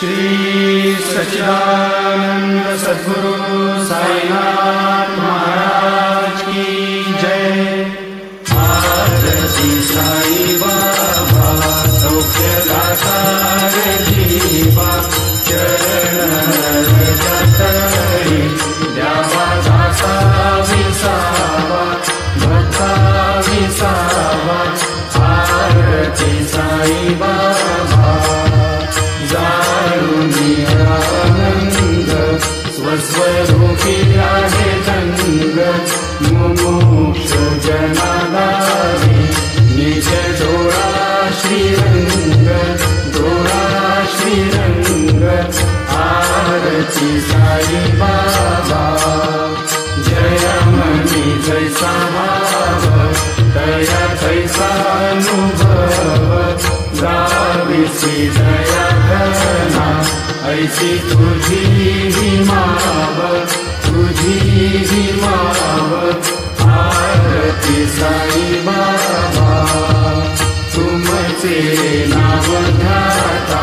श्री सच्चिदानंद सद्गुरु साईनाथ महाराज की जय। आरती साई बाबा सौख्यदाता जीवा चरण रजतरी द्यावा दासा विसावा भक्ता विसावा। आरती साई बाबा स्वस्वरूपी आहे रंग मुमुक्षु जनाधारी निज डोळा श्रीरंग डोळा श्रीरंग। आरती साई बाबा जय मनी जैसा भाव दया तैसा अनुभव गाविसी दया घना ऐसी तुझी ही माव तुझी ही माव। आरती साई बाबा तुमचे नाव ध्याता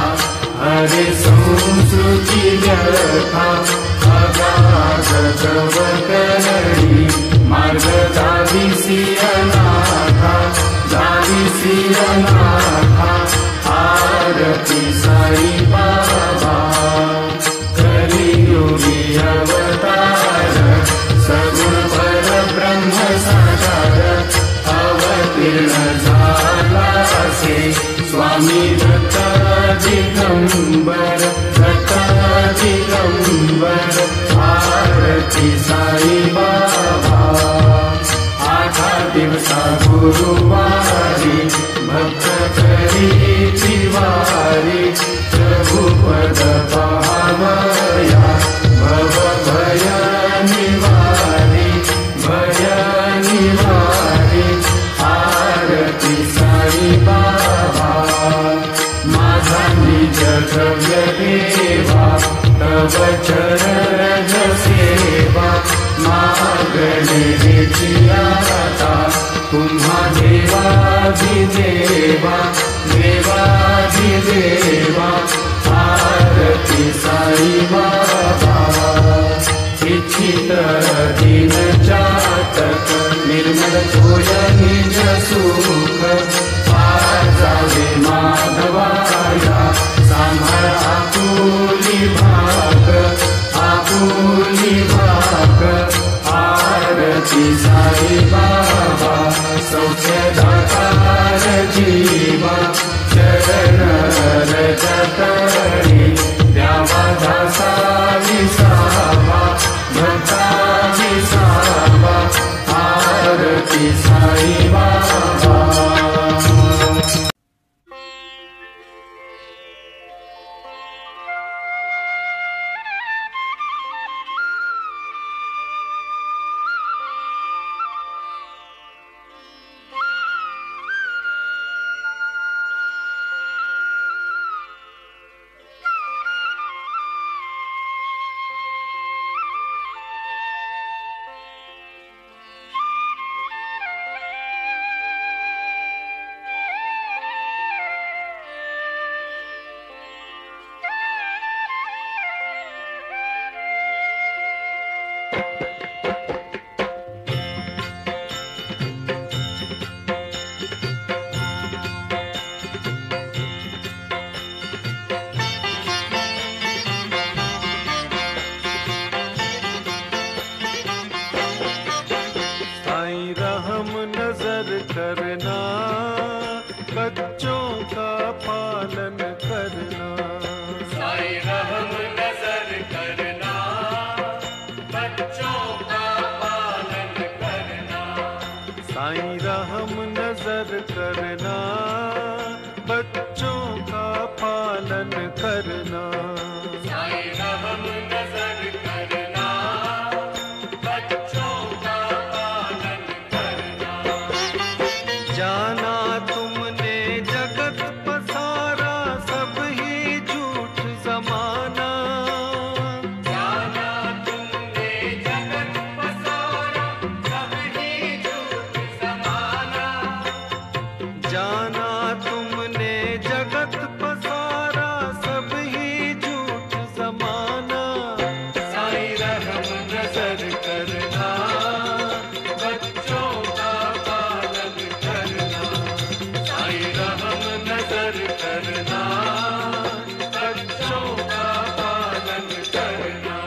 हरे संस्कृती व्यथा अगाध कवकरणी मार्ग दाविसी अनाथा दाविसी अनाथा। आरती साई बाबा कलियुगी अवतार सगुण पर ब्रह्म साकार अवतीर्ण झाला से स्वामी दत्त दिगंबर दत्त दिगंबर। आरती साई बाबा आठा दिवसा गुरुवारी भक्त करी तिवारी प्रभु पद पावया भव भय निवारी भय निवारी। आरती साई बाबा माझा निज द्रव्य देवा तव चरण सेवा मागणे आता तुम्हा देवाधिदेवा देवाधिदेवा। आरती साई बाबा इच्छित दिन चातक निर्मल होय निज सुख पाजावे माधवाया सांभाळ आपुली भाग आपुली भाग। आरती साई बाबा सौख्यदाता जीवा चरण रजतरी द्यावा दासा विसावा भक्ता विसावा। आरती साई बाबा जाना तुमने जगत पसारा सब ही करना, बच्चों का पालन करना।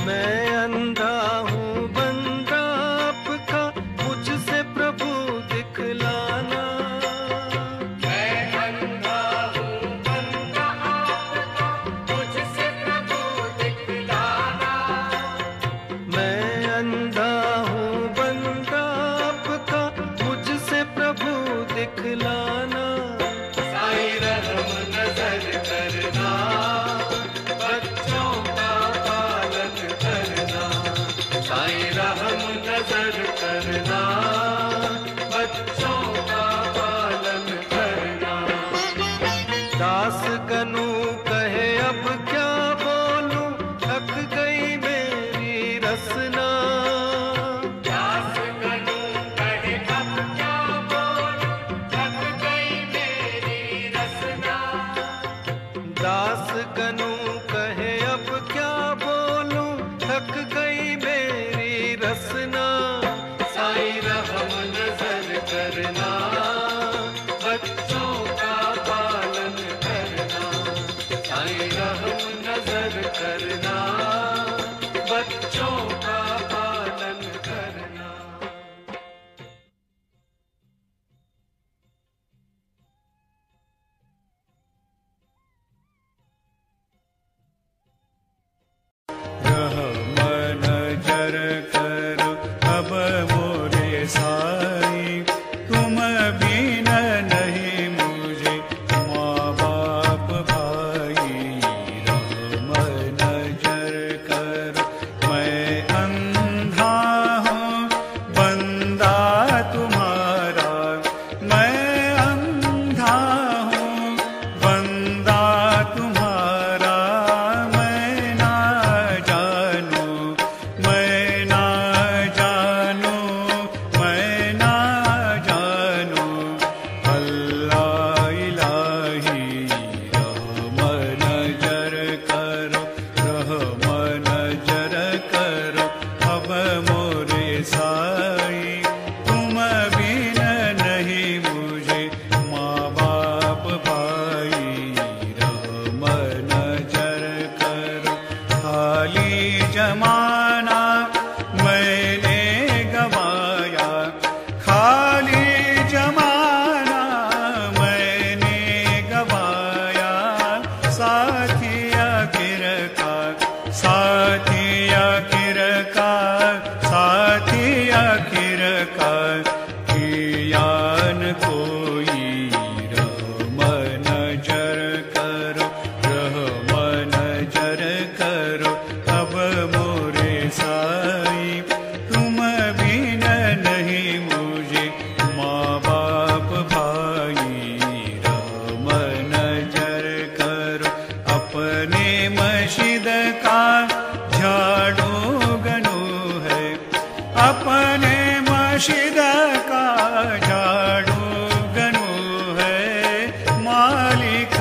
मैं अंधा हूँ बंदा आपका, मुझसे प्रभु दिखलाना। मैं अंधा हूँ बंदा आपका, मुझसे प्रभु दिखलाना। मैं अंधा हूँ बंदा आपका, मुझसे प्रभु दिखलाना। साईं रहम नजर करना, बच्चों का पालन करना। साईं रहम नजर करना, बच्चों का पालन करना। दास कनु कहे अब क्या बोलूं, थक गई मेरी रसना। दास कनु कहे अब क्या बोलूं, थक गई मेरी रसना। दास कनु कहे अब क्या बोलूं, थक गई मेरी रसना। साईं रहम नजर करना, बच्चों का पालन करना। साईं रहम नजर करना, बच्चों का पालन करना। रहम नजर करो अब मोरे साईं, तुम बिन नहीं मुझे माँ बाप भाई। रहम नजर करो मैं अंधा हूँ बंदा तुम्हारा। मैं अंधा हूँ बंदा तुम्हारा। मैं ना जानूं, मैं ना जानूं, मैं ना जानूं अल्लाह इलाही। रहम नजर करो, रहम नजर करो अब मोरे साईं, तुम बिन नहीं मुझे माँ बाप भाई। रहम नजर करो खाली जमाना मैंने गवाया। खाली जमाना मैंने गवाया। साथिया किरकार, साथिया किरकार, साथिया किरकार किया न कोई। रहम नजर करो, रहम नजर करो अब मोरे साईं, तुम बिन नहीं मुझे माँ बाप भाई। रहम नजर करो अपने मस्जिद का झाड़ू गनू है। अपने मस्जिद का झाड़ू गनू है। मालिक